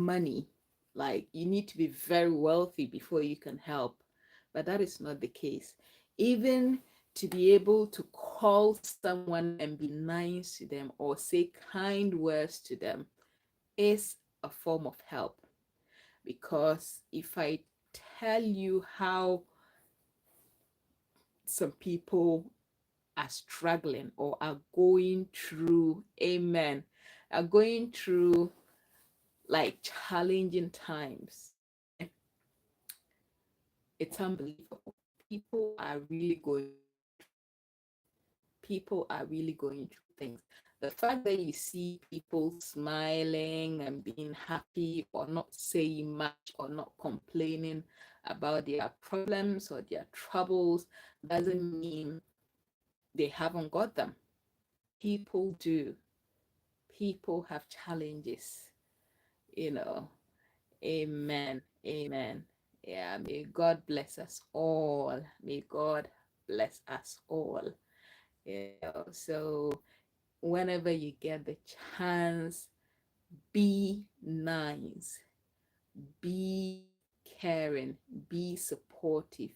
money, like you need to be very wealthy before you can help. But that is not the case. Even to be able to call someone and be nice to them or say kind words to them is a form of help. Because if I tell you how some people are struggling or are going through, amen, are going through like challenging times, it's unbelievable. People are really going people are really going through things. The fact that you see people smiling and being happy or not saying much or not complaining about their problems or their troubles doesn't mean they haven't got them. People do. People have challenges, you know. Amen. Amen. Yeah, may God bless us all. May God bless us all. So whenever you get the chance, be nice, be caring, be supportive,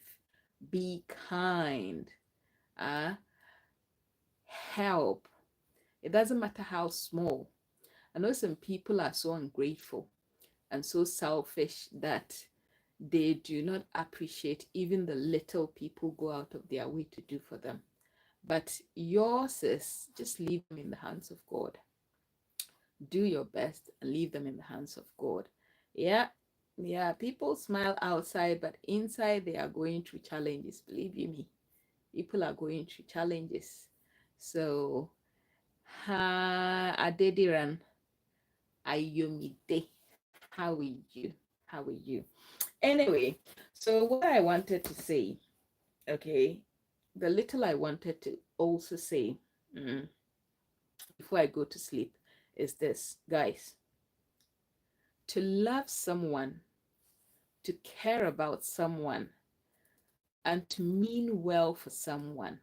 be kind, uh, help. It doesn't matter how small. I know some people are so ungrateful and so selfish that they do not appreciate even the little people go out of their way to do for them. But yours is just leave them in the hands of God. Do your best and leave them in the hands of God. Yeah, yeah, people smile outside, but inside they are going through challenges. Believe you me, people are going through challenges. So, ha, Adediran, Ayomide, how are you? How are you? Anyway, so what I wanted to say, okay, the little I wanted to also say before I go to sleep is this, guys. To love someone, to care about someone, and to mean well for someone,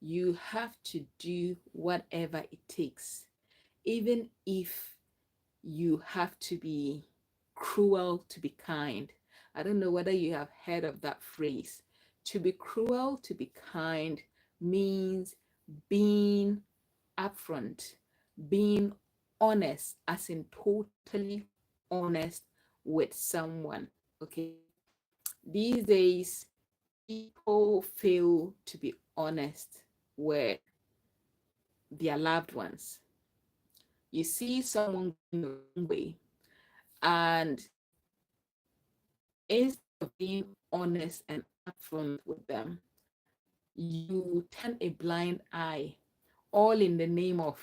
you have to do whatever it takes, even if you have to be cruel to be kind. I don't know whether you have heard of that phrase. To be cruel to be kind means being upfront, being honest, as in totally honest with someone. Okay. These days, people fail to be honest with their loved ones. You see someone going the wrong way, and instead of being honest and upfront with them, you turn a blind eye, all in the name of,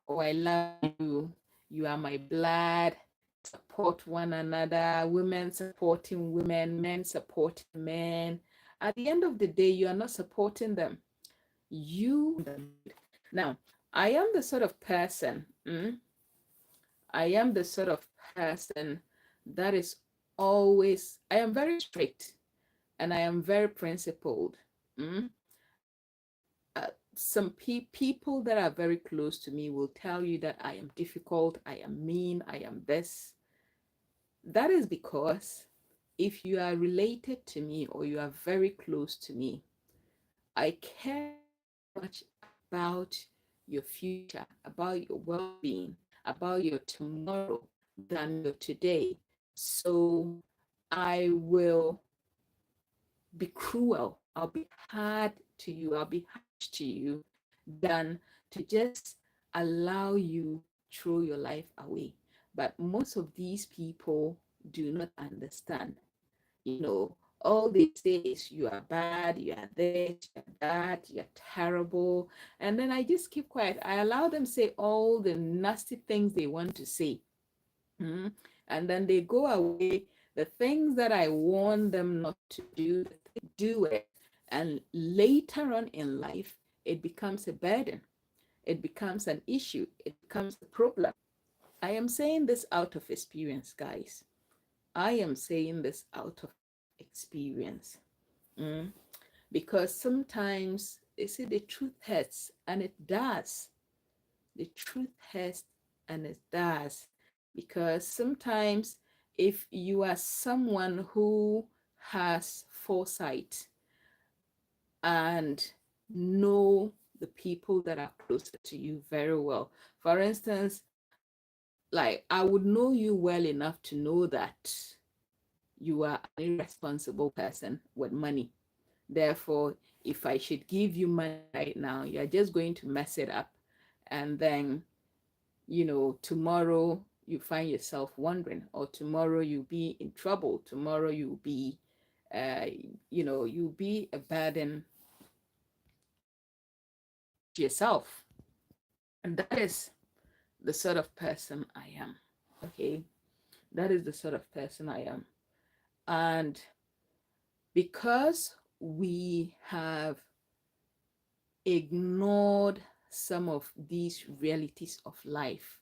oh, I love you, you are my blood, support one another, women supporting women, men supporting men. At the end of the day, you are not supporting them. You, now, I am the sort of person, I am the sort of person that is always, I am very strict and I am very principled. Mm? Some people that are very close to me will tell you that I am difficult, I am mean, I am this. That is because if you are related to me or you are very close to me, I care much about your future, about your well-being, about your tomorrow than your today. So I will be cruel, I'll be hard to you, I'll be harsh to you than to just allow you throw your life away. But most of these people do not understand. You know, all they say is you are bad, you are this, you are that, you're terrible. And then I just keep quiet. I allow them say all the nasty things they want to say. Mhm. And then they go away. The things that I warn them not to do, they do it. And later on in life, it becomes a burden. It becomes an issue. It becomes a problem. I am saying this out of experience, guys. I am saying this out of experience. Mm. Because sometimes they say the truth hurts, and it does. The truth hurts, and it does. because sometimes if you are someone who has foresight and know the people that are closer to you very well. For instance, like I would know you well enough to know that you are an irresponsible person with money. Therefore, if I should give you money right now, you're just going to mess it up. And then, tomorrow you find yourself wondering, or tomorrow you'll be in trouble. Tomorrow uh, you'll be a burden to yourself. And that is the sort of person I am. Okay. That is the sort of person I am. And because we have ignored some of these realities of life,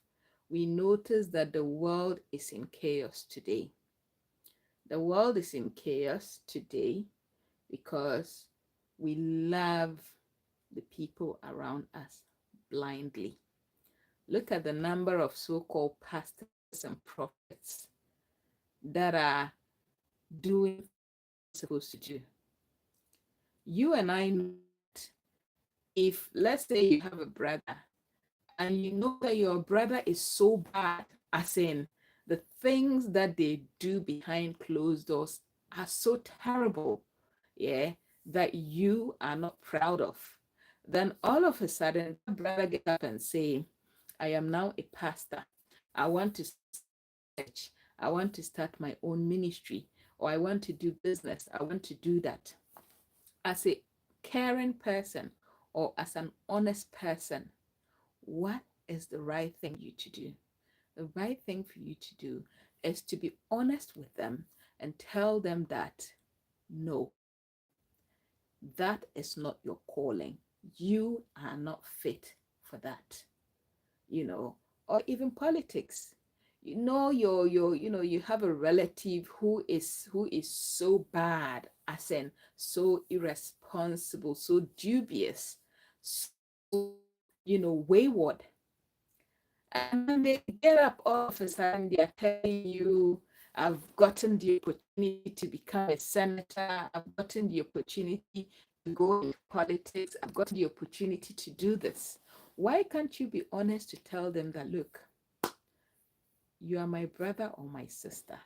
we notice that the world is in chaos today. The world is in chaos today because we love the people around us blindly. Look at the number of so-called pastors and prophets that are doing supposed to do. You and I know that if, let's say, you have a brother and you know that your brother is so bad, as in the things that they do behind closed doors are so terrible, yeah, that you are not proud of, then all of a sudden, that brother gets up and say, I am now a pastor. I want to church. I want to start my own ministry, or I want to do business. I want to do that. As a caring person or as an honest person, what is the right thing for you to do? The right thing for you to do is to be honest with them and tell them that no, that is not your calling. You are not fit for that, or even politics. You have a relative who is so bad, as in so irresponsible, so dubious, so wayward. And then they get up all of a sudden, they're telling you, I've gotten the opportunity to become a senator, I've gotten the opportunity to go into politics, I've gotten the opportunity to do this. Why can't you be honest to tell them that, look, you are my brother or my sister,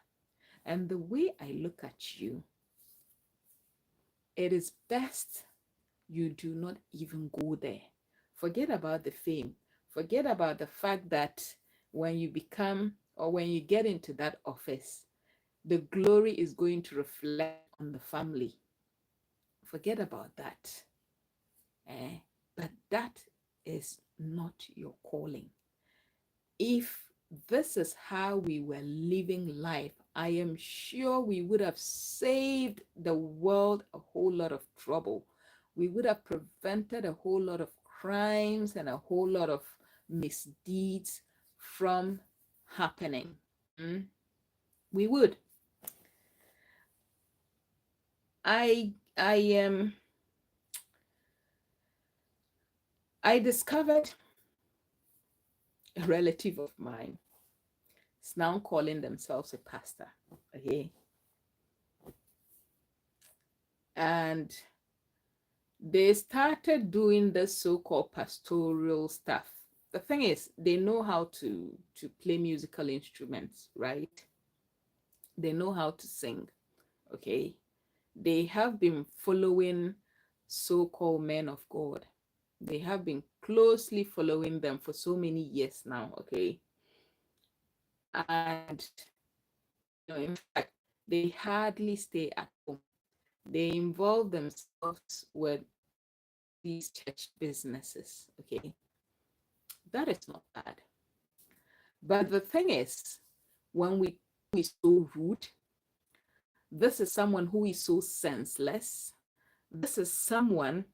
and the way I look at you, it is best you do not even go there. Forget about the fame. Forget about the fact that when you become or when you get into that office, the glory is going to reflect on the family. Forget about that. But that is not your calling. If this is how we were living life, I am sure we would have saved the world a whole lot of trouble. We would have prevented a whole lot of crimes and a whole lot of misdeeds from happening. Mm? We would. I I discovered a relative of mine is now calling themselves a pastor. Okay. And they started doing the so-called pastoral stuff. The thing is, they know how to play musical instruments, right? They know how to sing. Okay. They have been following so-called men of God. They have been closely following them for so many years now. Okay. And in fact, they hardly stay at home. They involve themselves with these church businesses. Okay. That is not bad. But the thing is, when we is so rude, this is someone who is so senseless. This is someone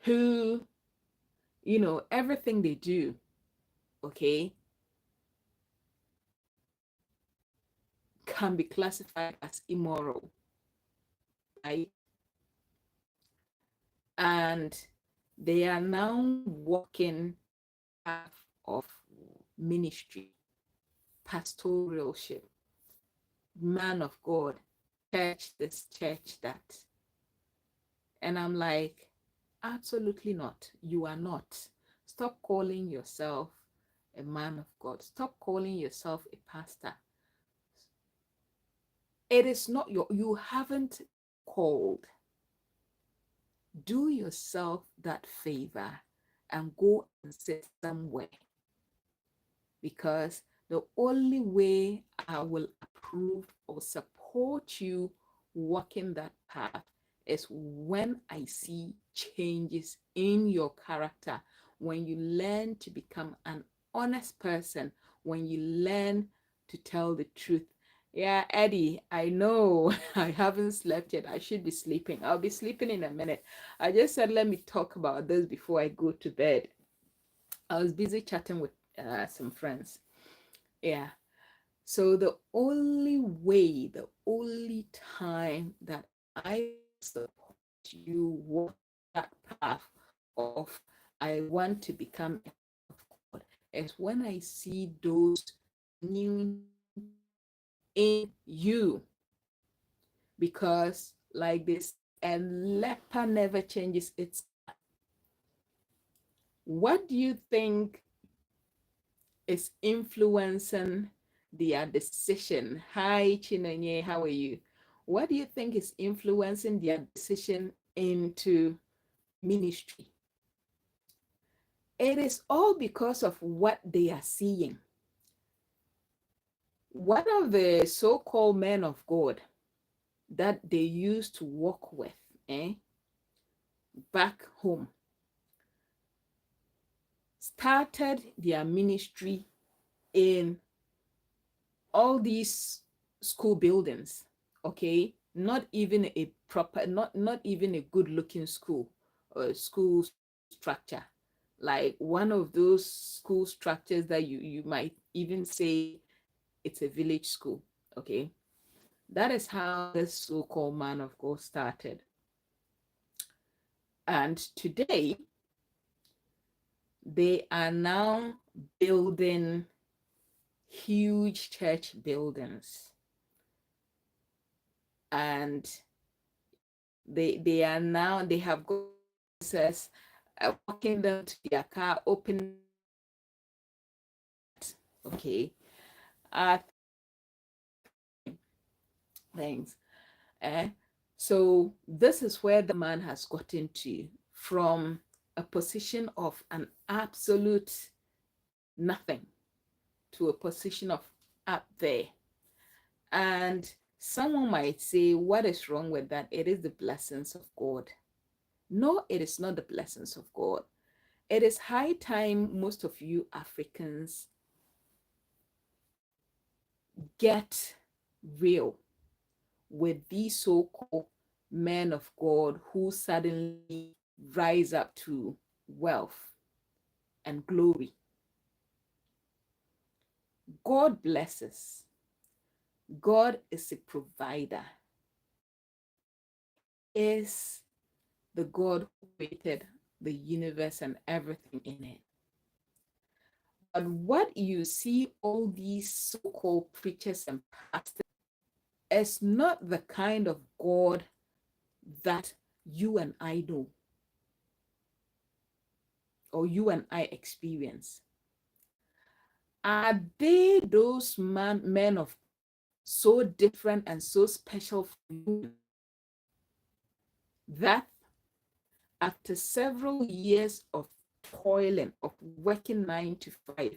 who, everything they do, okay, can be classified as immoral, right? And they are now walking path of ministry. pastoralship, man of God, church this, church that. And I'm like, absolutely not. You are not. Stop calling yourself a man of God. Stop calling yourself a pastor. It is not you haven't called. Do yourself that favor and go and sit somewhere, because the only way I will approve or support you walking that path is when I see changes in your character, when you learn to become an honest person, when you learn to tell the truth. Yeah, Eddie, I know I haven't slept yet. I should be sleeping. I'll be sleeping in a minute. I just said, let me talk about this before I go to bed. I was busy chatting with some friends. Yeah. So the only way, the only time that I support you walk that path of I want to become a of God is when I see those new in you. Because like this, a leper never changes its. What do you think is influencing their decision? Hi, Chinonye, how are you? What do you think is influencing their decision into ministry? It is all because of what they are seeing. One of the so-called men of God that they used to walk with, back home, started their ministry in all these school buildings, okay? Not even a proper, not even a good looking school or school structure. Like one of those school structures that you might even say it's a village school, okay? That is how this so-called man of God started. And today, they are now building huge church buildings. And they are now, they have got access, walking them to their car, open, okay, uh, things. So this is where the man has gotten to, from a position of an absolute nothing to a position of up there. And someone might say, what is wrong with that? It is the blessings of God. No, it is not the blessings of God. It is high time most of you Africans get real with these so-called men of God who suddenly rise up to wealth and glory. God blesses. God is a provider. Is the God who created the universe and everything in it. But what you see all these so-called preachers and pastors is not the kind of God that you and I know or you and I experience. Are they those men of so different and so special from you that after several years of toiling, of working 9 to 5,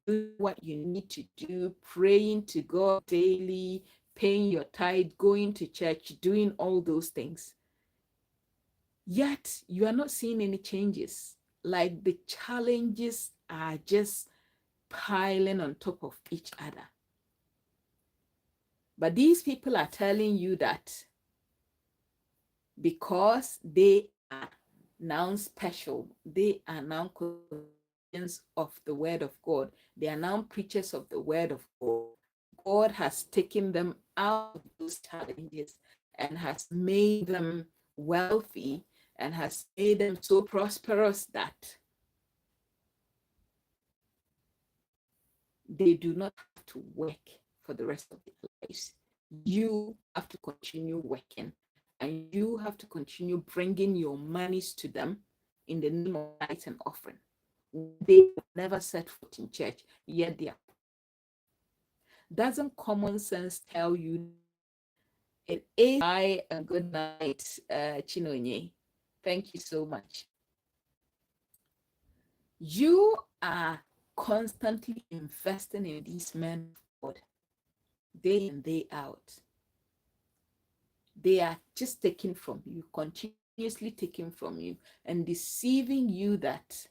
doing what you need to do, praying to God daily, paying your tithe, going to church, doing all those things, yet you are not seeing any changes? Like the challenges are just piling on top of each other. But these people are telling you that because they are now special, they are now custodians of the word of God, they are now preachers of the word of God. God has taken them out of those challenges and has made them wealthy and has made them so prosperous that they do not have to work for the rest of their lives. You have to continue working, and you have to continue bringing your monies to them in the name of tithe and offering. They never set foot in church, yet they are. Doesn't common sense tell you it is? Hi and good night, Chinonye. Thank you so much. You are constantly investing in these men of God, day in, day out. They are just taking from you, continuously taking from you, and deceiving you that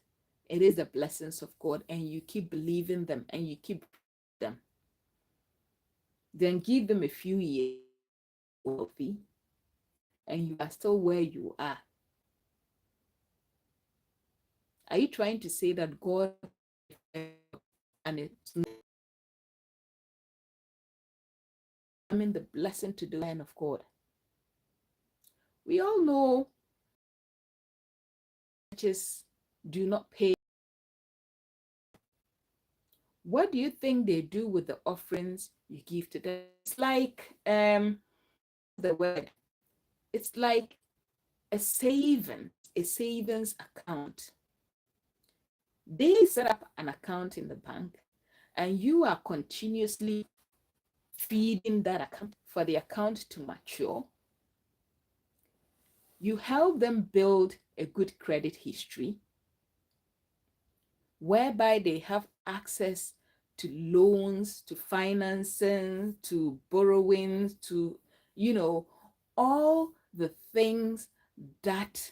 it is the blessings of God, and you keep believing them and you keep them. Then give them a few years wealthy, and you are still where you are. Are you trying to say that God and it's not, I mean, the blessing to the line of God? We all know churches do not pay. What do you think they do with the offerings you give to them? It's like the word. It's like a savings account. They set up an account in the bank, and you are continuously feeding that account for the account to mature. You help them build a good credit history whereby they have access to loans, to financing, to borrowing, to, all the things that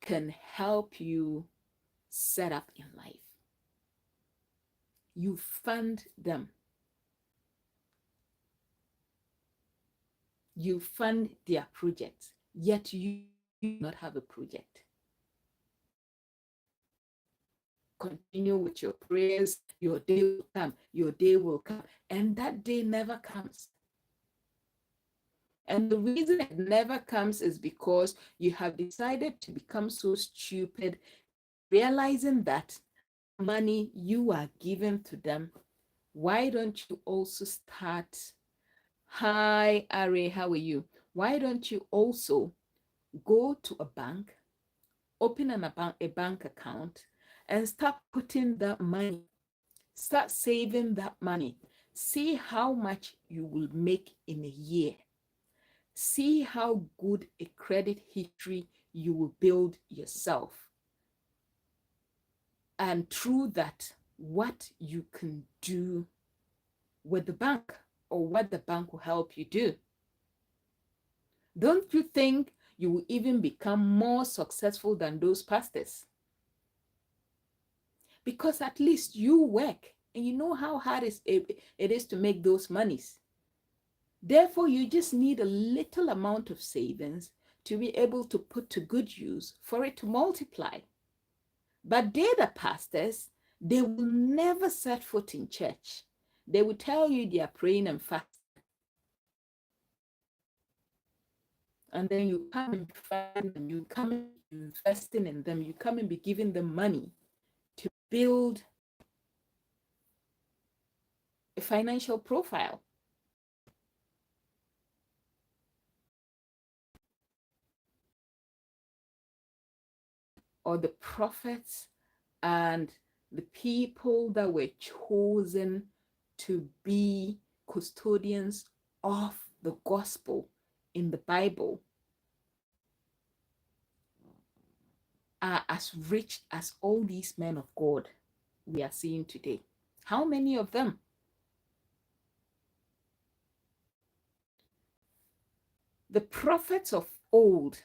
can help you set up in life. You fund them. You fund their projects, yet you do not have a project. Continue with your prayers, your day will come, your day will come, and that day never comes. And the reason it never comes is because you have decided to become so stupid, realizing that money you are giving to them, why don't you also start? Hi, Ari, how are you? Why don't you also go to a bank, open a bank account, and start putting that money, start saving that money. See how much you will make in a year. See how good a credit history you will build yourself. And through that, what you can do with the bank or what the bank will help you do. Don't you think you will even become more successful than those pastors? Because at least you work and you know how hard it is to make those monies. Therefore, you just need a little amount of savings to be able to put to good use for it to multiply. But they, the pastors, they will never set foot in church. They will tell you they are praying and fasting. And then you come and find them, you come and investing in them, you come and be giving them money to build a financial profile. Or the prophets and the people that were chosen to be custodians of the gospel in the Bible are as rich as all these men of God we are seeing today. How many of them? The prophets of old,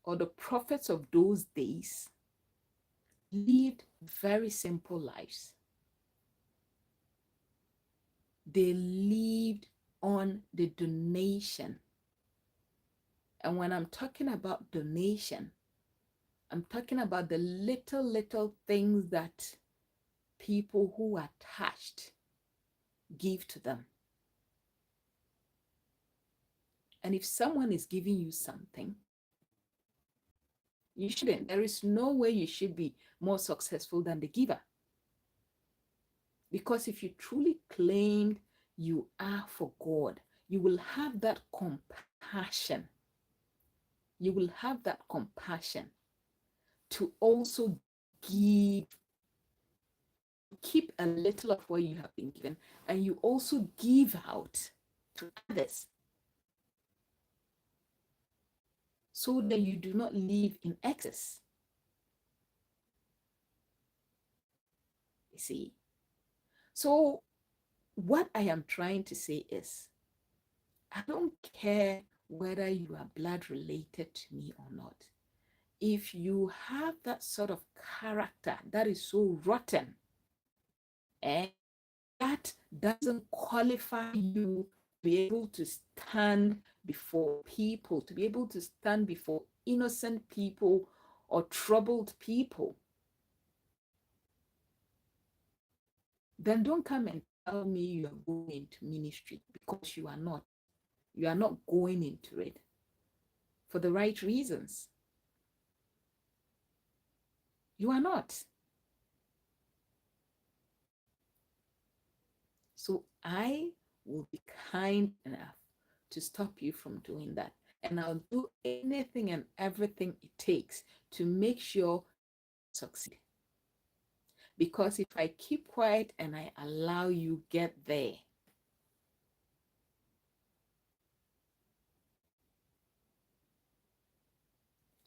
or the prophets of those days, lived very simple lives. They lived on the donation. And when I'm talking about donation, I'm talking about the little things that people who are touched give to them. And if someone is giving you something, you shouldn't. There is no way you should be more successful than the giver. Because if you truly claimed you are for God, you will have that compassion. You will have that compassion to also give, keep a little of what you have been given, and you also give out to others so that you do not live in excess. You see? So, what I am trying to say is, I don't care whether you are blood related to me or not. If you have that sort of character that is so rotten, and that doesn't qualify you to be able to stand before people, to be able to stand before innocent people or troubled people, then don't come and tell me you are going into ministry, because you are not. You are not going into it for the right reasons. You are not. So I will be kind enough to stop you from doing that. And I'll do anything and everything it takes to make sure you succeed. Because if I keep quiet and I allow you get there,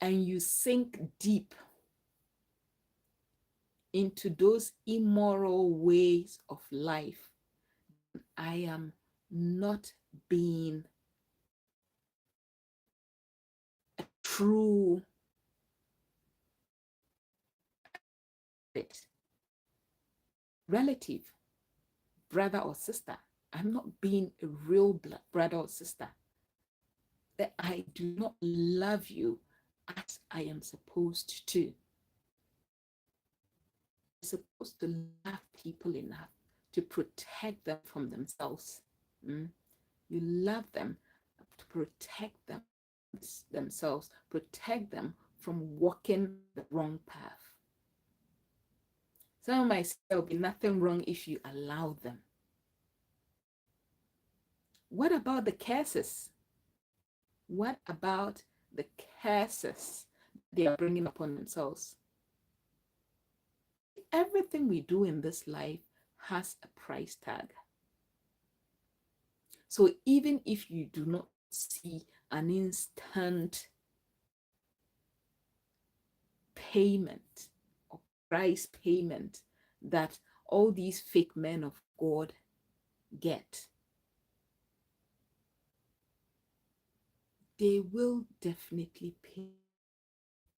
and you sink deep into those immoral ways of life, I am not being a true relative, brother or sister. I'm not being a real brother or sister. That I do not love you as I am supposed to. I'm supposed to love people enough to protect them from themselves. Mm? You love them to protect them themselves, protect them from walking the wrong path. Some might say there'll be nothing wrong if you allow them. What about the curses? What about the curses they are bringing upon themselves? Everything we do in this life has a price tag. So even if you do not see an instant payment or price payment that all these fake men of God get, they will definitely pay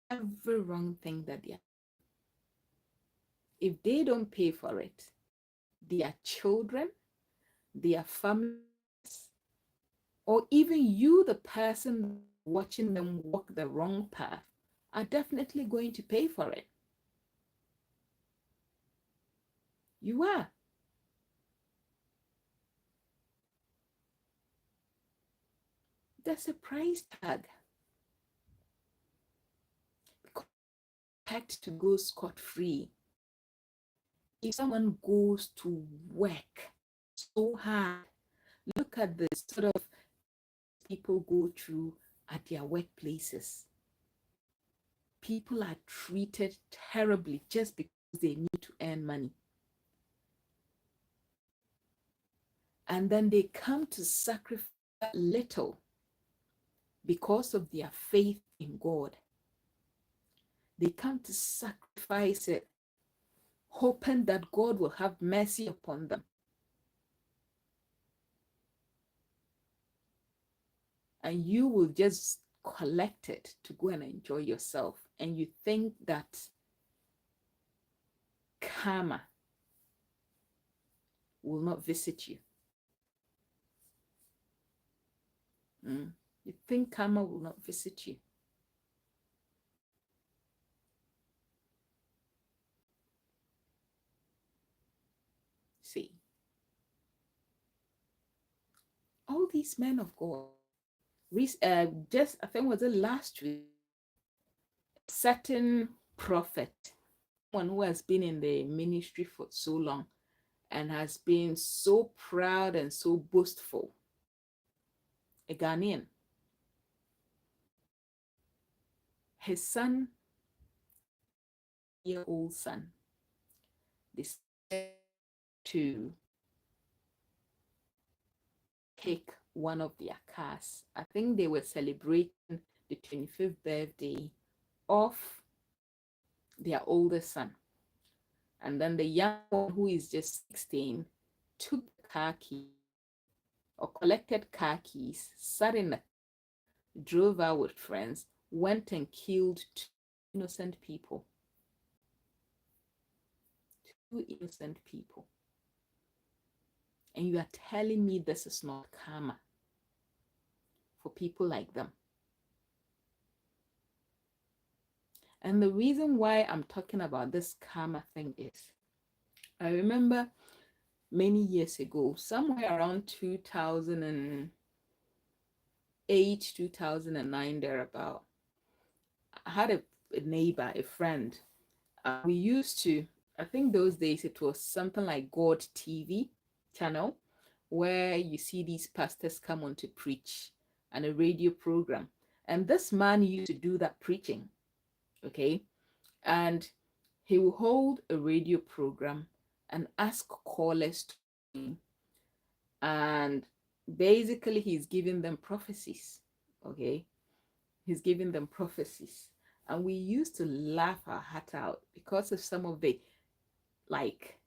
every wrong thing that they are. If they don't pay for it, their children, their families, or even you, the person watching them walk the wrong path, are definitely going to pay for it. You are. There's a price tag. Expect to go scot-free. If someone goes to work so hard, look at the sort of people go through at their workplaces. People are treated terribly just because they need to earn money. And then they come to sacrifice little because of their faith in God. They come to sacrifice it, hoping that God will have mercy upon them. And you will just collect it to go and enjoy yourself. And you think that karma will not visit you. You think karma will not visit you. See, all these men of God, just I think was it last week, a certain prophet, one who has been in the ministry for so long, and has been so proud and so boastful. A Ghanaian. His son, year old son, decided to take one of their cars. I think they were celebrating the 25th birthday of their oldest son. And then the young one, who is just 16, took the car key or collected car keys, sat in the car, drove out with friends, went and killed two innocent people. Two innocent people. And you are telling me this is not karma for people like them. And the reason why I'm talking about this karma thing is, I remember many years ago, somewhere around 2008, 2009, thereabout, I had a neighbor, a friend. We used to, I think those days it was something like God TV channel, where you see these pastors come on to preach, and a radio program. And this man used to do that preaching, okay? And he will hold a radio program and ask callers to sing. And basically he's giving them prophecies, okay? He's giving them prophecies. And we used to laugh our heart out because of some of the like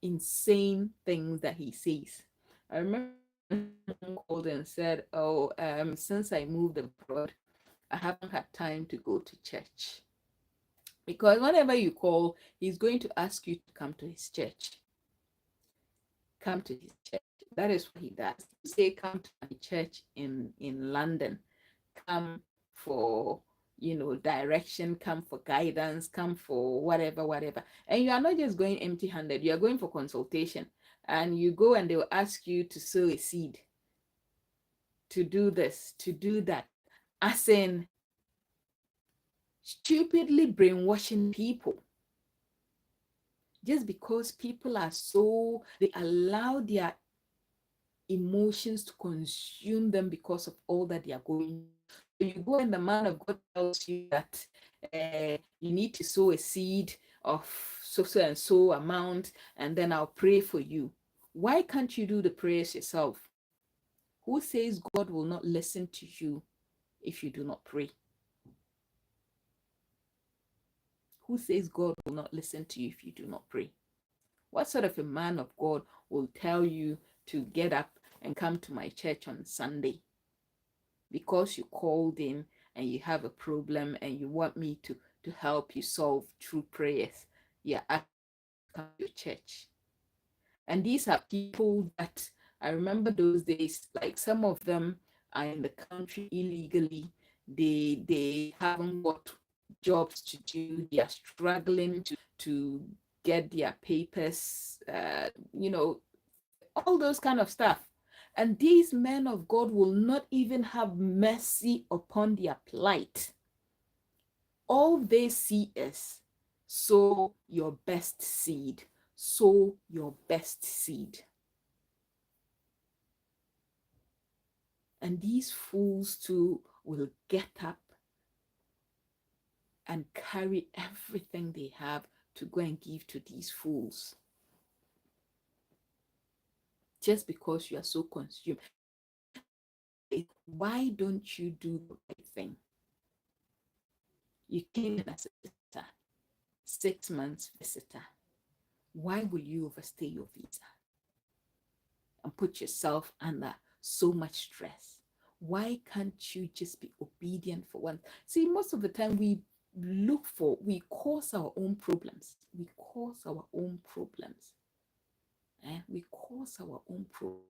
insane things that he says. I remember someone called and said, "Oh, since I moved abroad, I haven't had time to go to church." Because whenever you call, he's going to ask you to come to his church. Come to his church. That is what he does. Say, come to my church in London. Come for, direction, come for guidance, come for whatever, whatever. And you are not just going empty-handed, you are going for consultation. And you go and they will ask you to sow a seed, to do this, to do that. As in stupidly brainwashing people. Just because people are so, they allow their emotions to consume them because of all that they are going. So you go and the man of God tells you that you need to sow a seed of so and so amount, and then I'll pray for you. Why can't you do the prayers yourself? Who says God will not listen to you if you do not pray? Who says God will not listen to you if you do not pray? What sort of a man of God will tell you to get up and come to my church on Sunday because you called in and you have a problem and you want me to help you solve through prayers? Yeah, I come to church. And these are people that I remember those days, like some of them are in the country illegally. They haven't got jobs to do. They are struggling to get their papers, all those kind of stuff. And these men of God will not even have mercy upon their plight. All they see is sow your best seed, sow your best seed. And these fools too will get up and carry everything they have to go and give to these fools. Just because you are so consumed. Why don't you do the right thing? You came in as a visitor, 6 months visitor. Why will you overstay your visa and put yourself under so much stress? Why can't you just be obedient for once? See, most of the time we cause our own problems. We cause our own problems. We cause our own problems.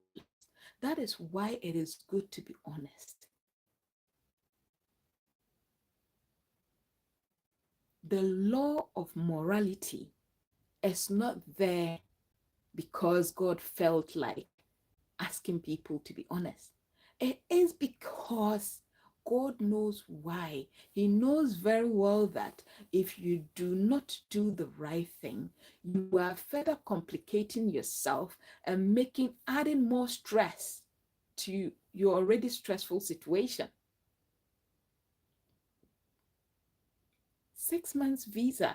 That is why it is good to be honest. The law of morality is not there because God felt like asking people to be honest. It is because God knows why. He knows very well that if you do not do the right thing, you are further complicating yourself and adding more stress to your already stressful situation. 6 months visa.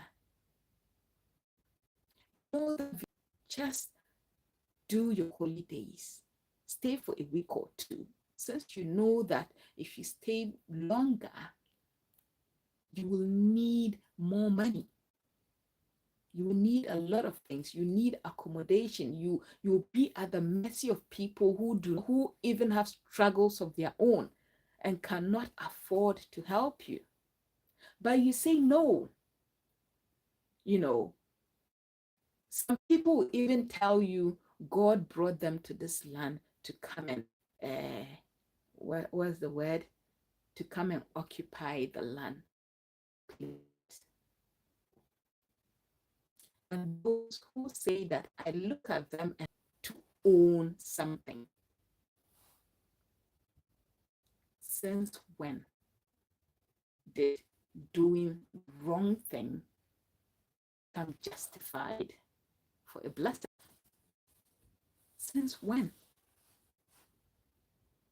Know that just do your holidays. Stay for a week or two. Since you know that if you stay longer, you will need more money. You will need a lot of things. You need accommodation. You'll be at the mercy of people who even have struggles of their own and cannot afford to help you. But you say no. You know, some people even tell you God brought them to this land to come and what was the word? To come and occupy the land. And those who say that, I look at them and to own something. Since when did doing the wrong thing become justified for a blessing? Since when?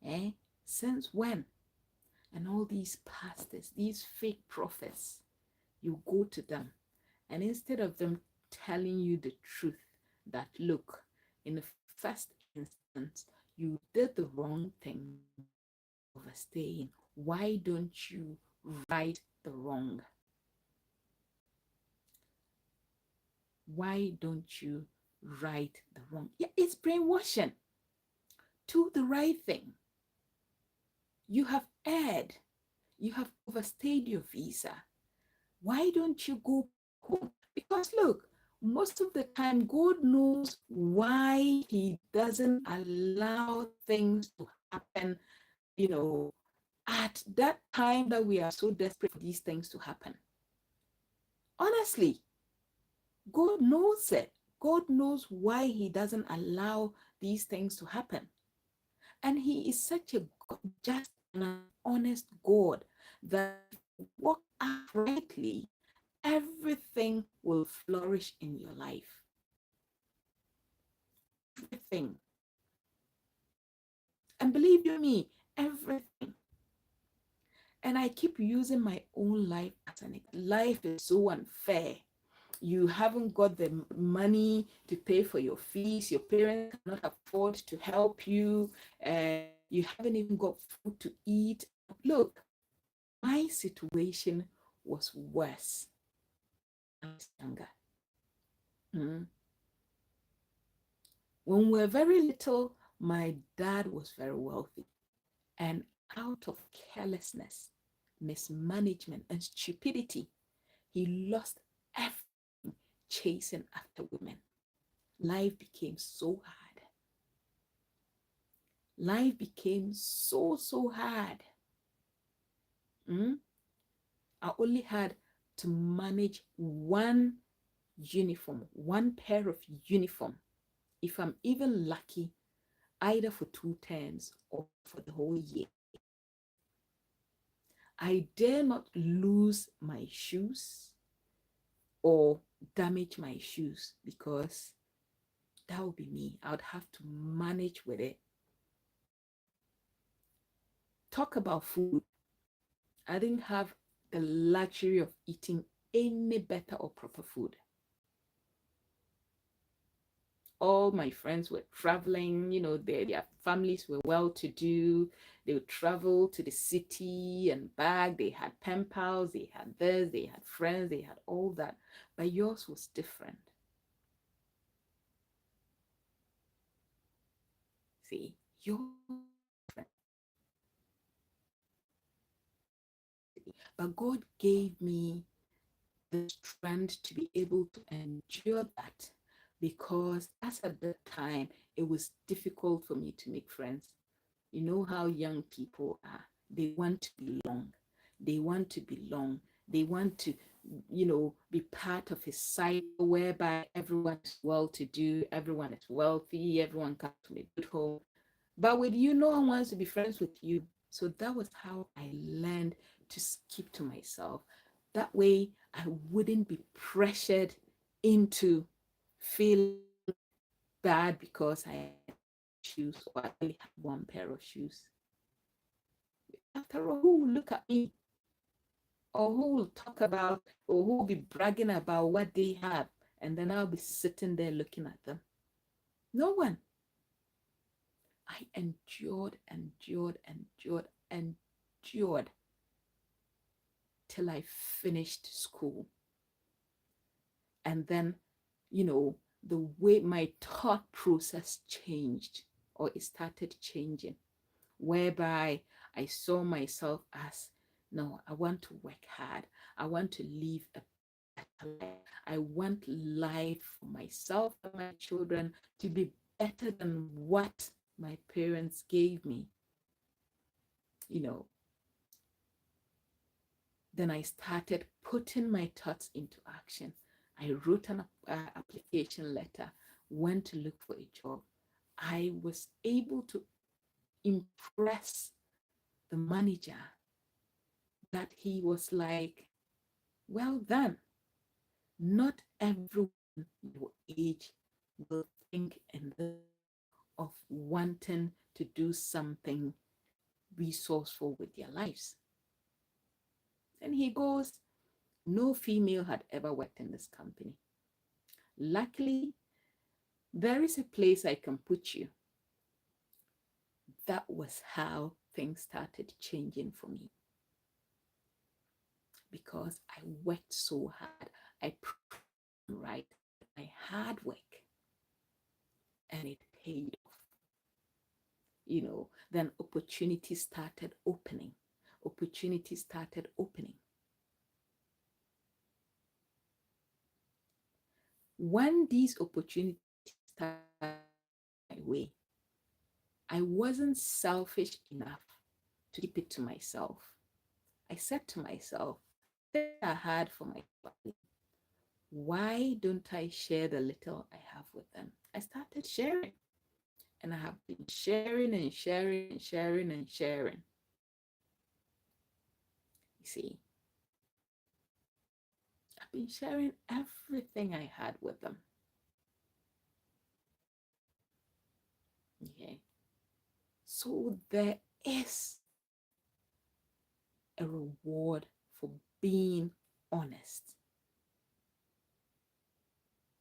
Eh? Since when? And all these pastors, these fake prophets, you go to them, and instead of them telling you the truth, that look, in the first instance, you did the wrong thing, overstaying. Why don't you right the wrong? Why don't you right the wrong? Yeah, it's brainwashing. Do the right thing. You have erred. You have overstayed your visa. Why don't you go home? Because look, most of the time, God knows why He doesn't allow things to happen, you know, at that time that we are so desperate for these things to happen. Honestly, God knows it. God knows why He doesn't allow these things to happen. And He is such a just and honest God that if you walk uprightly, everything will flourish in your life. Everything. And believe you me, everything. And I keep using my own life as an example. Life is so unfair. You haven't got the money to pay for your fees. Your parents cannot afford to help you. You haven't even got food to eat. Look, my situation was worse when I was younger. Mm. When we were very little, my dad was very wealthy. And out of carelessness, mismanagement, and stupidity, he lost everything chasing after women. Life became so hard. Life became so hard. Mm? I only had to manage one uniform, one pair of uniform. If I'm even lucky, either for 2 terms or for the whole year. I dare not lose my shoes or damage my shoes because that would be me. I would have to manage with it. Talk about food. I didn't have the luxury of eating any better or proper food. All my friends were traveling, their families were well to do. They would travel to the city and back. They had pen pals, they had this, they had friends, they had all that. But yours was different. See, yours was different. But God gave me the strength to be able to endure that because as at that time, it was difficult for me to make friends. You know how young people are. They want to belong. They want to belong. They want to, be part of a cycle whereby everyone is well to do, everyone is wealthy, everyone comes from a good home. But with you, no one wants to be friends with you. So that was how I learned to keep to myself. That way I wouldn't be pressured into feeling bad because I shoes or I only have one pair of shoes. After all, who will look at me or who will talk about or who will be bragging about what they have? And then I'll be sitting there looking at them. No one. I endured till I finished school. And then, the way my thought process changed, or it started changing, whereby I saw myself as, no, I want to work hard. I want to live a better life. I want life for myself and my children to be better than what my parents gave me. You know, then I started putting my thoughts into action. I wrote an application letter, went to look for a job. I was able to impress the manager that he was like, well done. Not everyone your age will think in the of wanting to do something resourceful with their lives. And he goes, no female had ever worked in this company. Luckily, there is a place I can put you. That was how things started changing for me because I worked so hard. I proved right my hard work and it paid off. Then opportunities started opening. Opportunities started opening. When these opportunities started my way, I wasn't selfish enough to keep it to myself. I said to myself, things are hard for my family. Why don't I share the little I have with them? I started sharing, and I have been sharing and sharing and sharing and sharing. You see, I've been sharing everything I had with them. Okay. So there is a reward for being honest.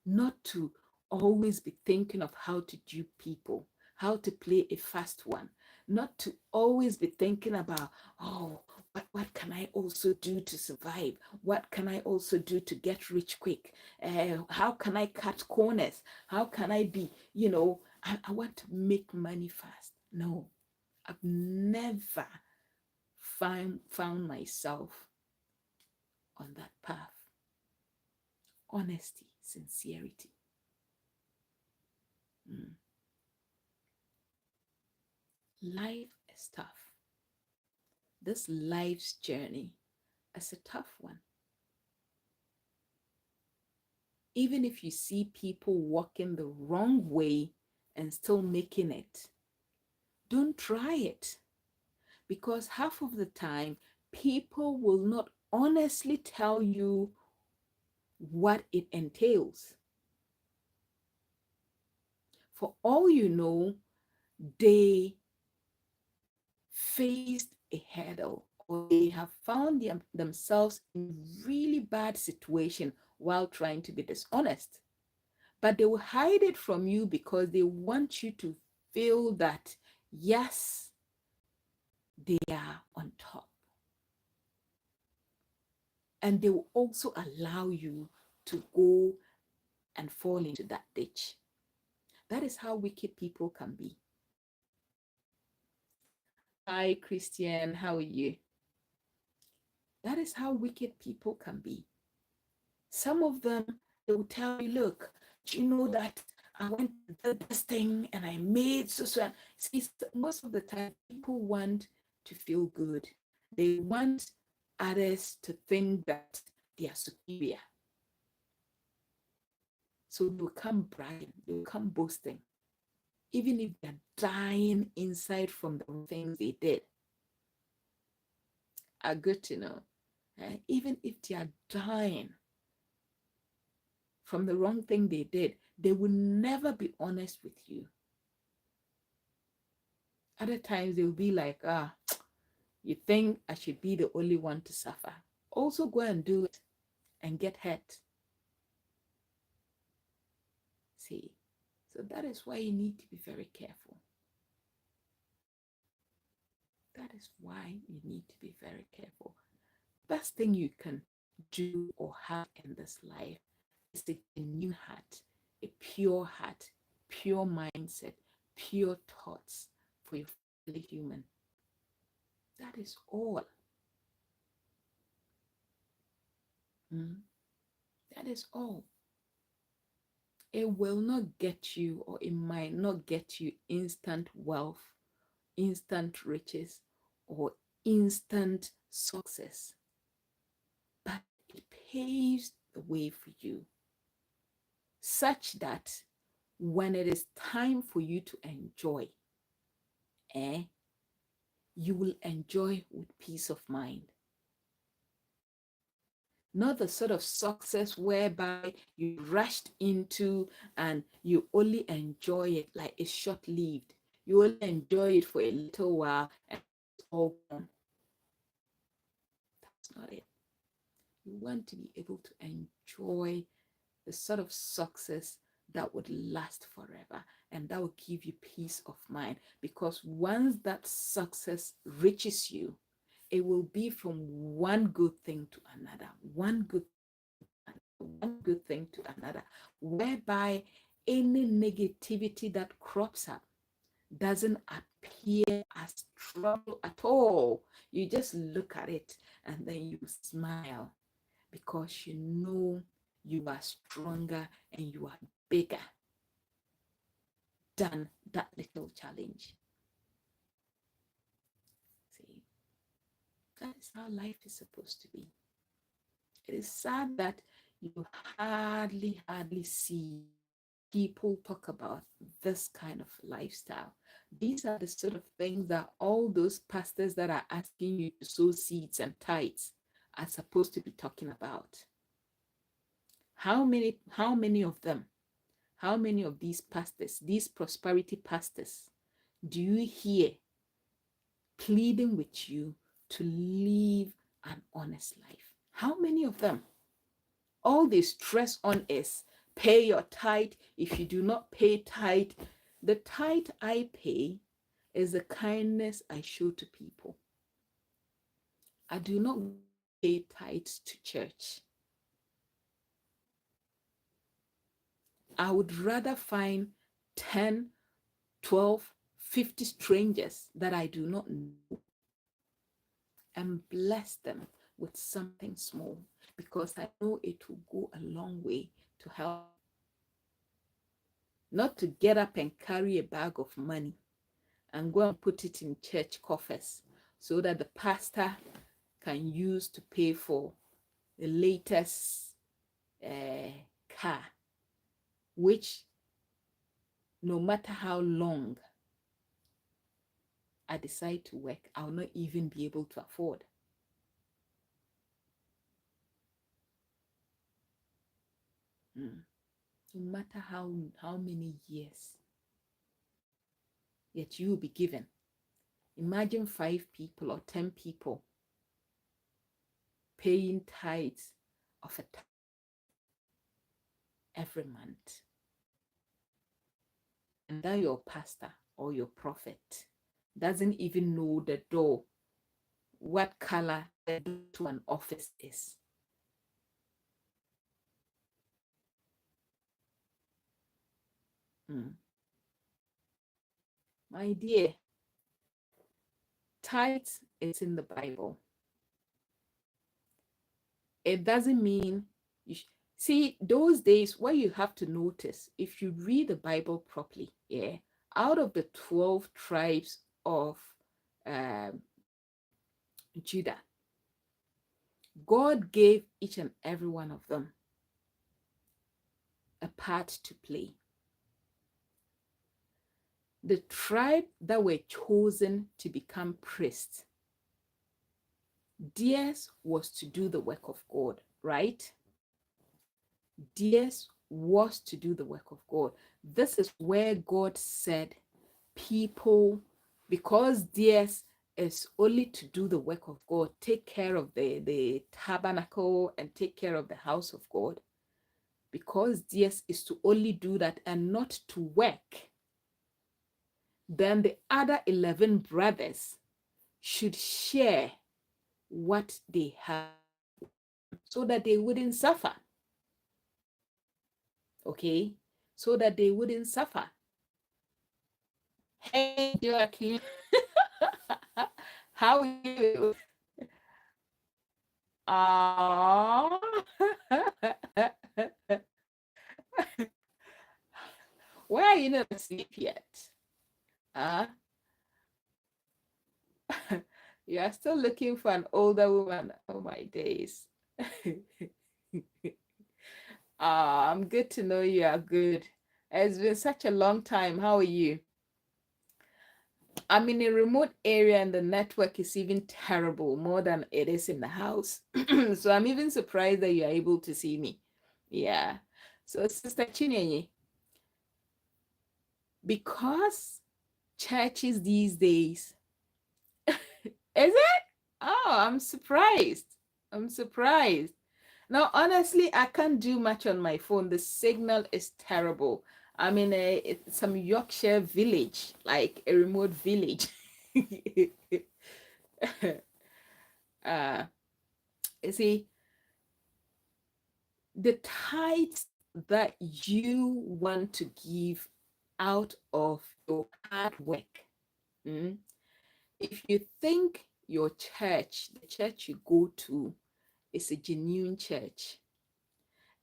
Not to always be thinking of how to dupe people, how to play a fast one, not to always be thinking about, oh, what can I also do to survive? What can I also do to get rich quick? How can I cut corners? How can I be, I want to make money fast. No, I've never found myself on that path. Honesty, sincerity. Life is tough. This life's journey is a tough one. Even if you see people walking the wrong way and still making it, don't try it. Because half of the time, people will not honestly tell you what it entails. For all you know, they faced a hurdle or they have found themselves in really bad situation while trying to be dishonest. But they will hide it from you because they want you to feel that, yes, they are on top. And they will also allow you to go and fall into that ditch. That is how wicked people can be. Hi, Christian, how are you? That is how wicked people can be. Some of them, they will tell you, look, do you know that I went to do this thing and I made so. See, most of the time, people want to feel good. They want others to think that they are superior. So they'll come bragging, they'll come boasting, even if they're dying inside from the things they did. are good to know. Even if they are dying from the wrong thing they did, they will never be honest with you. Other times they'll be like, you think I should be the only one to suffer. Also go and do it and get hurt. See, so that is why you need to be very careful. That is why you need to be very careful. Best thing you can do or have in this life is a genuine heart, a pure heart, pure mindset, pure thoughts for your fellow human. That is all. That is all. It will not get you, or it might not get you instant wealth, instant riches, or instant success, but it paves the way for you such that when it is time for you to enjoy, you will enjoy with peace of mind. Not the sort of success whereby you rushed into and you only enjoy it like it's short-lived. You only enjoy it for a little while and it's all gone. That's not it. You want to be able to enjoy the sort of success that would last forever and that will give you peace of mind, because once that success reaches you, it will be from one good thing to another, one good thing to another, whereby any negativity that crops up doesn't appear as trouble at all. You just look at it and then you smile, because you know you are stronger and you are bigger than that little challenge. See, that is how life is supposed to be. It is sad that you hardly see people talk about this kind of lifestyle. These are the sort of things that all those pastors that are asking you to sow seeds and tithes are supposed to be talking about. How many of them, how many of these pastors, these prosperity pastors, do you hear pleading with you to live an honest life? How many of them? All they stress on is pay your tithe. If you do not pay tithe, the tithe I pay is the kindness I show to people. I do not pay tithes to church. I would rather find 10, 12, 50 strangers that I do not know and bless them with something small, because I know it will go a long way to help. Not to get up and carry a bag of money and go and put it in church coffers so that the pastor can use to pay for the latest car, which no matter how long I decide to work, I'll not even be able to afford. No matter how many years, yet you will be given. Imagine 5 people or 10 people paying tithes of a every month. And that your pastor or your prophet doesn't even know the door, what color the door to an office is. My dear, tithes is in the Bible. It doesn't mean you see, those days where you have to notice, if you read the Bible properly, out of the 12 tribes of Judah, God gave each and every one of them a part to play. The tribe that were chosen to become priests Theirs was to do the work of God, right? Theirs was to do the work of God. This is where God said, people, because theirs is only to do the work of God, take care of the tabernacle and take care of the house of God, because theirs is to only do that and not to work, then the other 11 brothers should share what they have so that they wouldn't suffer. Okay? So that they wouldn't suffer. Hey, Joaquin. How are you? Aww. Why are you not asleep yet? Huh? You are still looking for an older woman. Oh my days. I'm good to know you are good. It's been such a long time. How are you? I'm in a remote area and the network is even terrible, more than it is in the house. So I'm even surprised that you are able to see me. Yeah. So, Sister Chinenye, because churches these days, is it? Oh, I'm surprised. I'm surprised. Now, honestly, I can't do much on my phone. The signal is terrible. I'm in some Yorkshire village, like a remote village. uh, you see, the tithes that you want to give out of your hard work. Mm, if you think your church, the church you go to, is a genuine church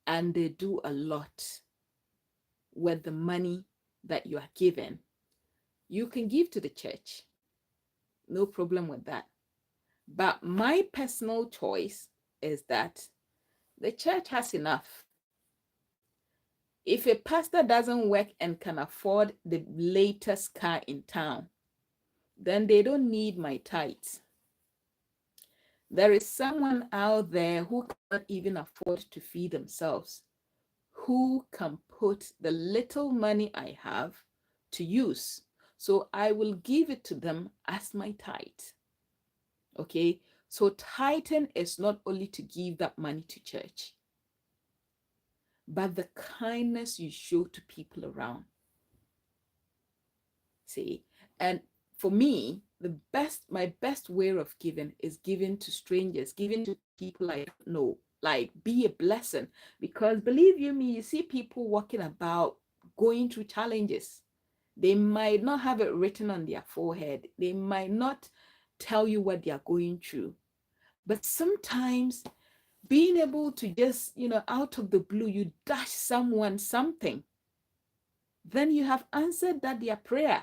and they do a lot with the money that you are given, you can give to the church. No problem with that. But my personal choice is that the church has enough. If a pastor doesn't work and can afford the latest car in town, then they don't need my tithes. There is someone out there who cannot even afford to feed themselves, who can put the little money I have to use. So I will give it to them as my tithe. Okay? So tithing is not only to give that money to church, but the kindness you show to people around. See? And for me, my best way of giving is giving to strangers, giving to people I don't know, like be a blessing. Because believe you me, you see people walking about going through challenges. They might not have it written on their forehead. They might not tell you what they are going through. But sometimes being able to just, out of the blue, you dash someone something, then you have answered that their prayer.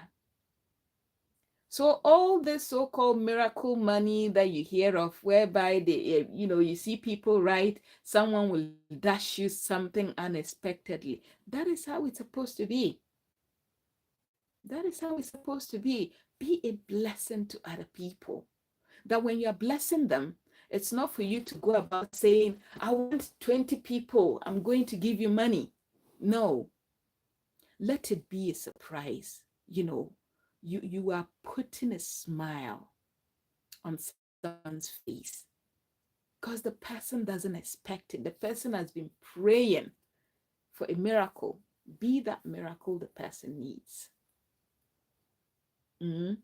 So all this so-called miracle money that you hear of, whereby you see people write, someone will dash you something unexpectedly. That is how it's supposed to be. That is how it's supposed to be. Be a blessing to other people. That when you're blessing them, it's not for you to go about saying, I want 20 people, I'm going to give you money. No, let it be a surprise. You are putting a smile on someone's face because the person doesn't expect it. The person has been praying for a miracle. Be that miracle the person needs. Mm.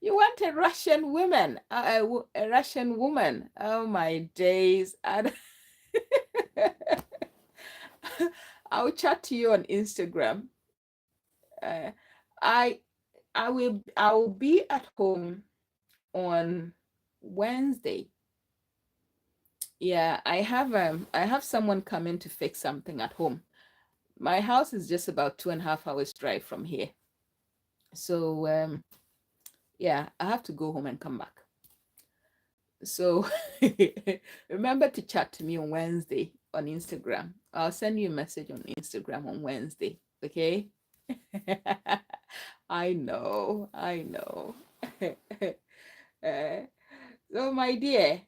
You want a Russian woman, a Russian woman. Oh my days. I'll chat to you on Instagram. Uh, I I will be at home on Wednesday. Yeah, I have someone coming to fix something at home. My house is just about 2.5 hours drive from here. So yeah, I have to go home and come back. So remember to chat to me on Wednesday on Instagram. I'll send you a message on Instagram on Wednesday. Okay. I know, I know. Uh, so, my dear,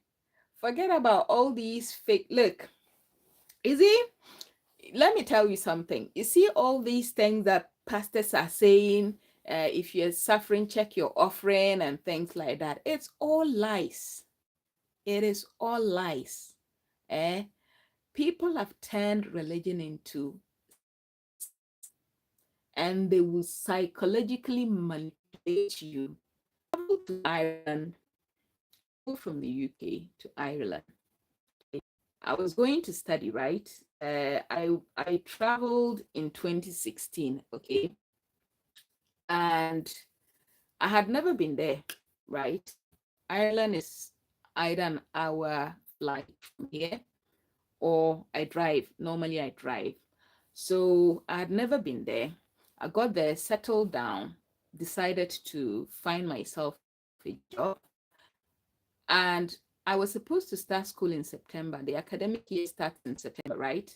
forget about all these fake. Look, you see, let me tell you something. You see, all these things that pastors are saying, if you're suffering, check your offering and things like that. It's all lies. It is all lies. Eh? People have turned religion into and they will psychologically manipulate you. Travel to Ireland, go from the UK to Ireland. I was going to study, right? I traveled in 2016, okay, and I had never been there, right? Ireland is either an hour flight from here, or I drive. Normally, I drive. So I had never been there. I got there, settled down, decided to find myself a job. And I was supposed to start school in September. The academic year starts in September, right?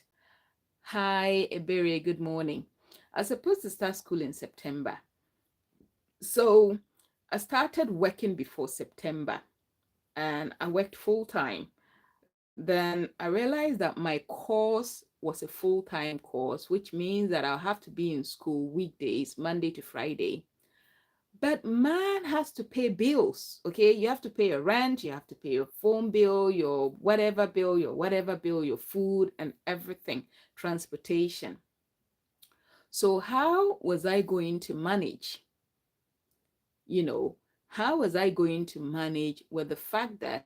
Hi, Ebere, good morning. I was supposed to start school in September. So I started working before September and I worked full time. Then I realized that my course was a full-time course, which means that I'll have to be in school weekdays, Monday to Friday. But man has to pay bills, okay? You have to pay your rent, you have to pay your phone bill, your whatever bill, your food and everything, transportation. So how was I going to manage? You know, how was I going to manage with the fact that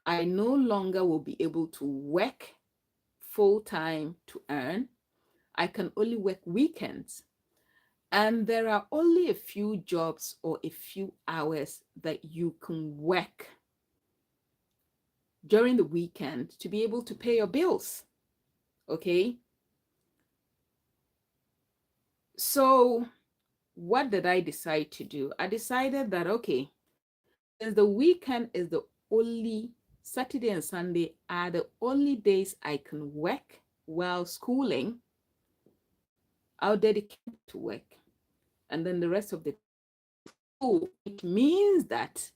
I no longer will be able to work full time to earn? I can only work weekends. And there are only a few jobs or a few hours that you can work during the weekend to be able to pay your bills. Okay. So, what did I decide to do? I decided that, okay, since the weekend is the only Saturday and Sunday are the only days I can work while schooling, I'll dedicate to work. And then the rest of the school, it means that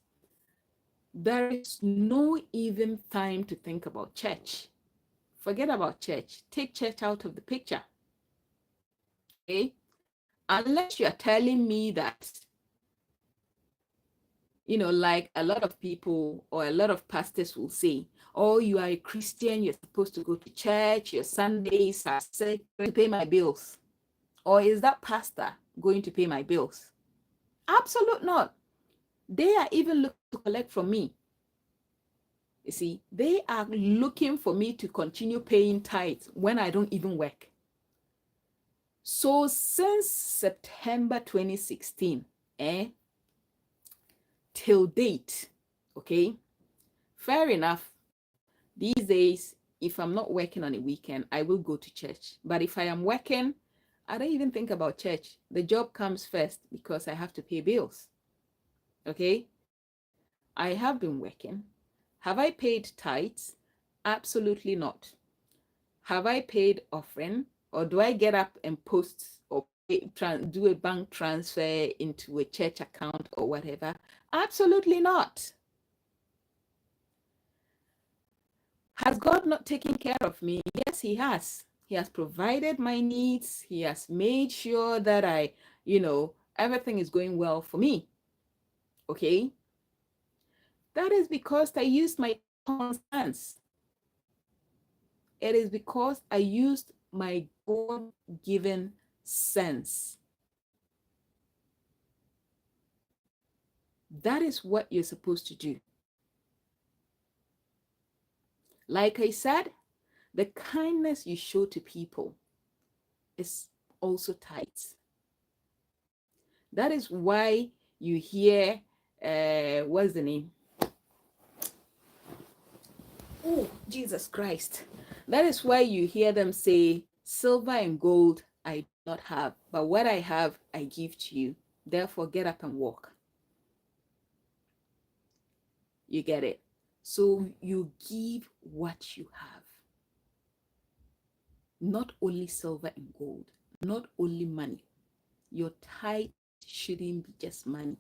there is no even time to think about church. Forget about church. Take church out of the picture. Okay? Unless you're telling me that, like a lot of people or a lot of pastors will say, oh, you are a Christian, you're supposed to go to church, your Sundays are set to pay my bills. Or is that pastor going to pay my bills? Absolutely not. They are even looking to collect from me. You see, they are looking for me to continue paying tithes when I don't even work. So since September 2016, till date, okay, fair enough. These days, if I'm not working on a weekend, I will go to church. But if I am working, I don't even think about church. The job comes first because I have to pay bills. Okay, I have been working. Have I paid tithes? Absolutely not. Have I paid offering, or do I get up and post or do a bank transfer into a church account or whatever? Absolutely not. Has God not taken care of me? Yes, He has. He has provided my needs. He has made sure that everything is going well for me. Okay? That is because I used my common sense. It is because I used my God-given sense. That is what you're supposed to do. Like I said, the kindness you show to people is also tight. That is why you hear, what's the name? Oh, Jesus Christ. That is why you hear them say, silver and gold I do not have, but what I have, I give to you. Therefore, get up and walk. You get it? So you give what you have, not only silver and gold. not only money. Your tithe shouldn't be just money.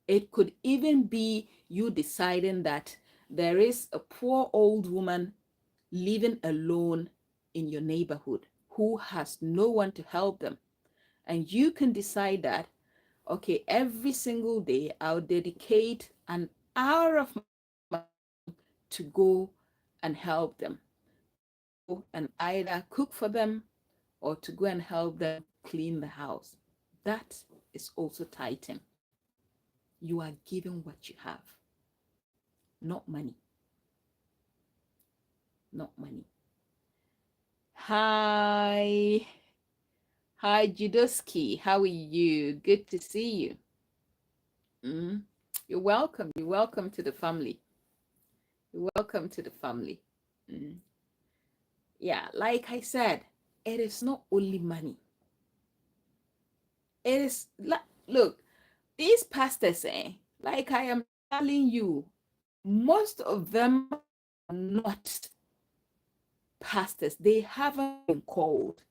It could even be you deciding that there is a poor old woman living alone in your neighborhood who has no one to help them. And you can decide that, okay, every single day I'll dedicate an hour of my to go and help them, and either cook for them or to go and help them clean the house. That is also tithing. You are giving what you have, not money, not money. Hi, hi, Judoski. How are you? Good to see you. Mm. You're welcome. You're welcome to the family. You're welcome to the family. Mm. Yeah, like I said, it is not only money. It is, look, these pastors, like I am telling you, most of them are not pastors. They haven't been called.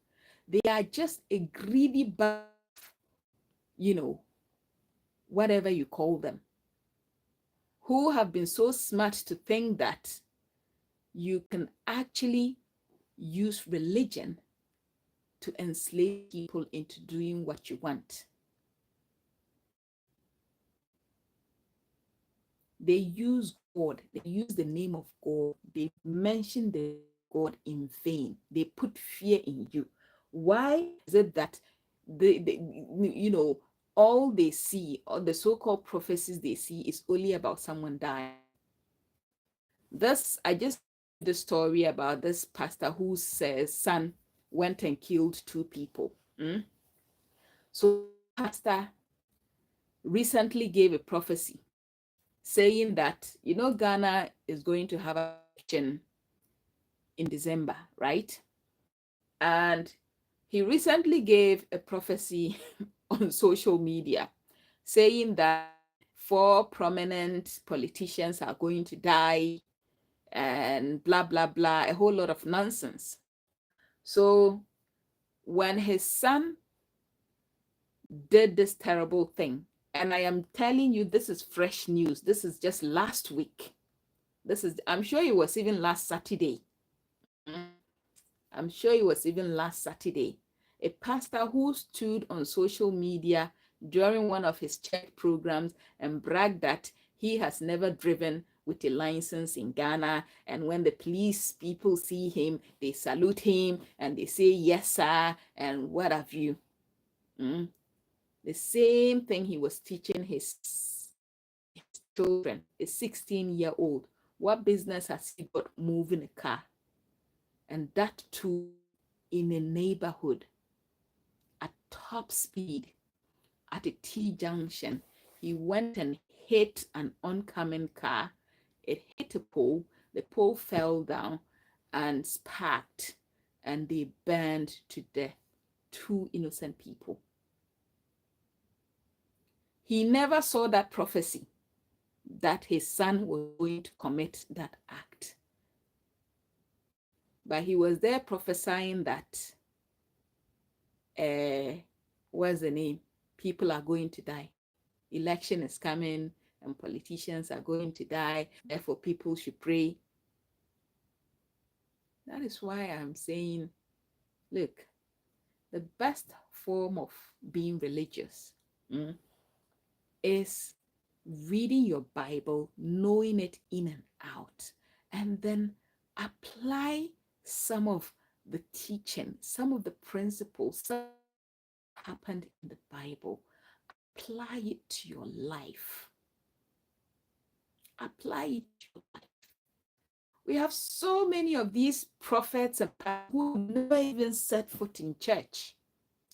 They are just a greedy bunch, you know, whatever you call them, who have been so smart to think that you can actually use religion to enslave people into doing what you want. They use God, they use the name of God, they mention the God in vain. They put fear in you. Why is it that they you know, all they see, all the so-called prophecies they see is only about someone dying? This, I just the story about this pastor whose son went and killed two people. Mm? So pastor recently gave a prophecy saying that, you know, Ghana is going to have an election in December, right? And he recently gave a prophecy on social media saying that four prominent politicians are going to die and blah, blah, blah, a whole lot of nonsense. So when his son did this terrible thing, and I am telling you, this is fresh news. This is just last week. I'm sure it was even last Saturday. I'm sure it was even last Saturday. A pastor who stood on social media during one of his church programs and bragged that he has never driven with a license in Ghana. And when the police people see him, they salute him and they say, yes, sir, and what have you. Mm. The same thing he was teaching his children, a 16-year-old. What business has he got moving a car? And that too in a neighborhood at top speed at a T junction. He went and hit an oncoming car. It hit a pole. The pole fell down and sparked, and they burned to death two innocent people. He never saw that prophecy that his son was going to commit that act. But he was there prophesying that, what's the name? People are going to die. Election is coming and politicians are going to die. Therefore, people should pray. That is why I'm saying, look, the best form of being religious is reading your Bible, knowing it in and out, and then apply some of the teaching, some of the principles, some happened in the Bible. Apply it to your life. Apply it to your life. We have so many of these prophets and who never even set foot in church.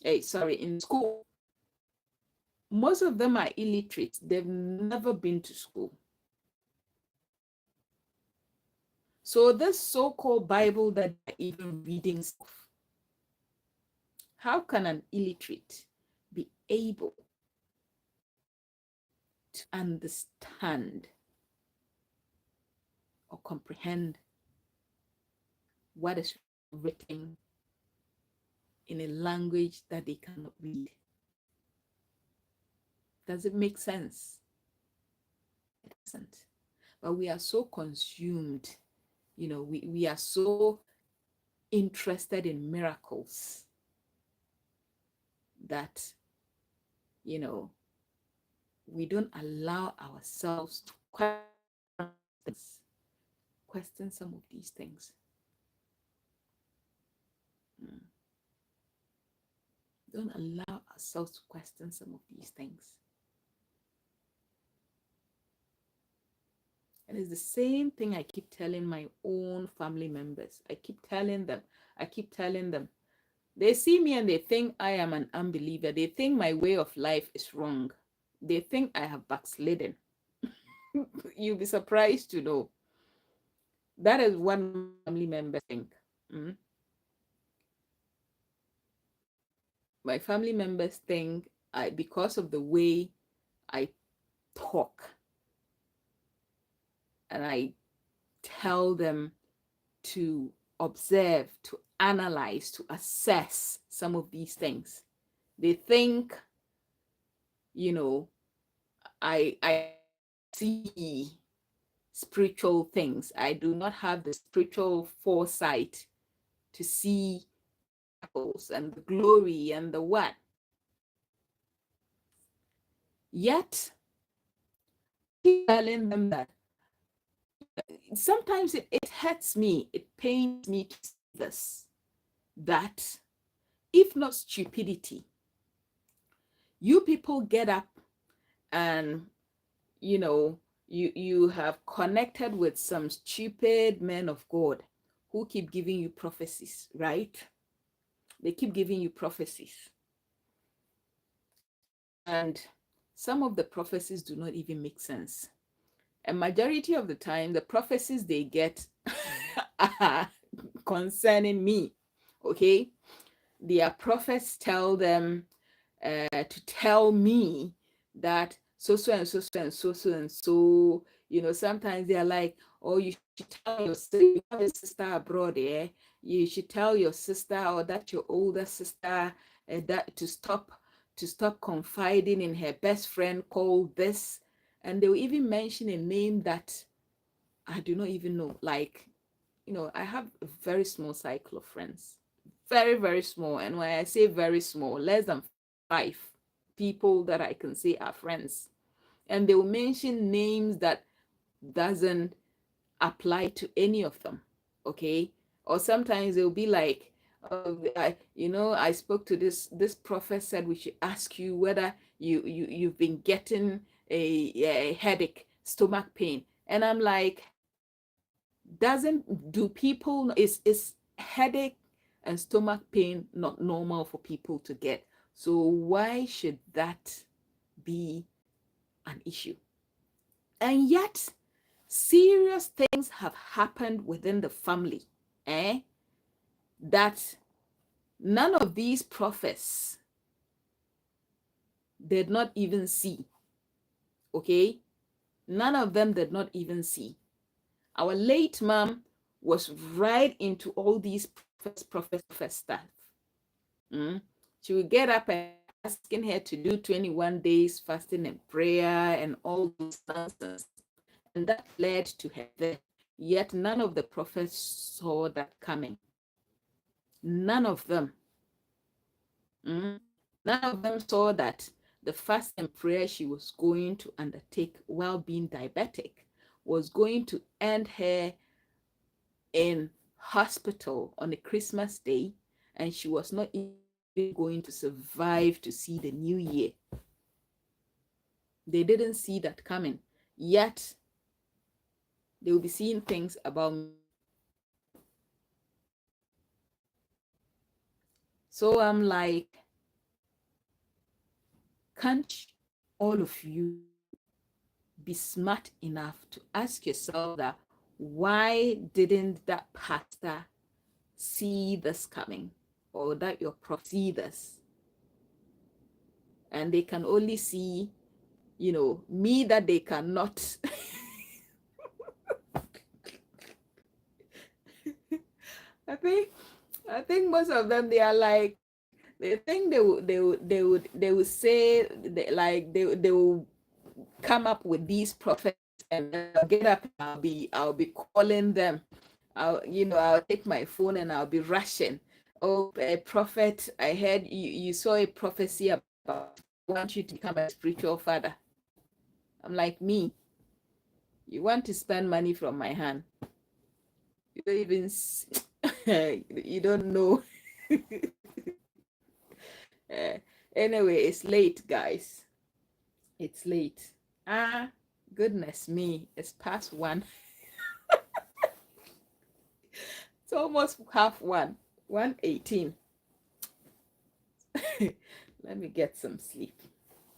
In school. Most of them are illiterate. They've never been to school. So this so-called Bible that they're even reading stuff, how can an illiterate be able to understand or comprehend what is written in a language that they cannot read. Does it make sense? It doesn't. But we are so consumed, we are so interested in miracles that, we don't allow ourselves to question some of these things. Don't allow ourselves to question some of these things. And it's the same thing I keep telling my own family members. I keep telling them. They see me and they think I am an unbeliever. They think my way of life is wrong. They think I have backslidden. You'll be surprised to know. That is what family members think. My family members think because of the way I talk and I tell them to observe, to analyze, to assess some of these things. They think, I see spiritual things. I do not have the spiritual foresight to see miracles and the glory and the what. Yet, I keep telling them that sometimes it hurts me, it pains me to see this, that if not stupidity, you people get up and, you have connected with some stupid men of God who keep giving you prophecies, right? They keep giving you prophecies. And some of the prophecies do not even make sense. A majority of the time, the prophecies they get are concerning me, okay? Their prophets tell them to tell me that so and so and so and so. Sometimes they're like, oh, you should tell your sister, you have a sister abroad, you should tell your sister or that your older sister that to stop confiding in her best friend called this. And they will even mention a name that I do not even know. Like, I have a very small cycle of friends. Very, very small. And when I say very small, less than 5 people that I can say are friends. And they will mention names that doesn't apply to any of them. Okay. Or sometimes they'll be like, I spoke to this prophet said we should ask you whether you've been getting a headache, stomach pain. And I'm like, do people, is headache and stomach pain not normal for people to get? So why should that be an issue? And yet serious things have happened within the family, that none of these prophets did not even see. Okay, none of them did not even see. Our late mom was right into all these prophet stuff. She would get up and asking her to do 21 days fasting and prayer and all those nonsense. And that led to her death. Yet none of the prophets saw that coming. None of them. None of them saw that the fast and prayer she was going to undertake while being diabetic was going to end her in hospital on a Christmas day, and she was not even going to survive to see the new year. They didn't see that coming. Yet they will be seeing things about me. So I'm like, can't all of you be smart enough to ask yourself that why didn't that pastor see this coming, or that your prophet see this? And they can only see, me, that they cannot. I think most of them, they are like, They think they would say they will come up with these prophets, and I'll get up and I'll be calling them. I'll take my phone and I'll be rushing. Oh, a prophet, I heard you saw a prophecy about, I want you to become a spiritual father. I'm like, me, you want to spend money from my hand. You don't even you don't know. uh, anyway, it's late, guys. It's late. Ah, goodness me, it's past 1. It's almost half 1, 1:18. Let me get some sleep.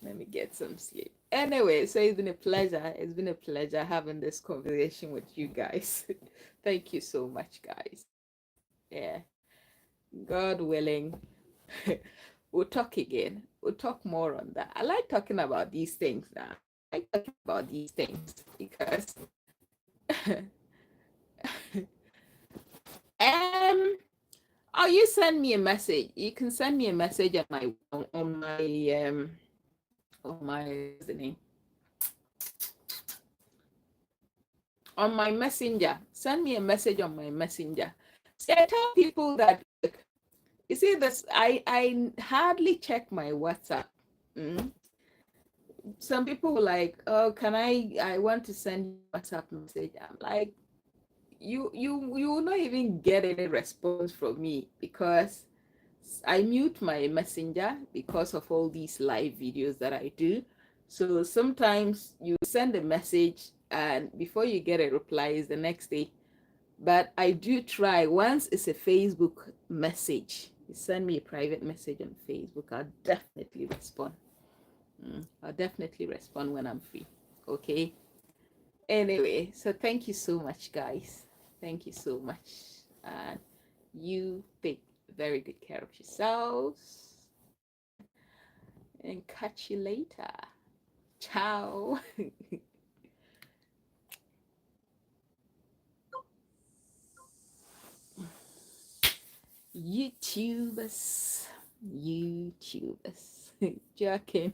Let me get some sleep. Anyway, so it's been a pleasure. It's been a pleasure having this conversation with you guys. Thank you so much, guys. Yeah. God willing, we'll talk again. We'll talk more on that. I like talking about these things now. I like talking about these things because um oh, you send me a message. You can send me a message on my what's the name? On my messenger. Send me a message on my messenger. See, I tell people that, look, you see this, I hardly check my WhatsApp. Mm. Some people were like, oh, can I want to send you a WhatsApp message. I'm like, you will not even get any response from me because I mute my messenger because of all these live videos that I do. So sometimes you send a message and before you get a reply is the next day. But I do try. Once it's a Facebook message, you send me a private message on Facebook, I'll definitely respond. I'll definitely respond when I'm free. Okay. Anyway, so thank you so much, guys. Thank you so much. And you take very good care of yourselves. And catch you later. Ciao. YouTubers. YouTubers. Joking.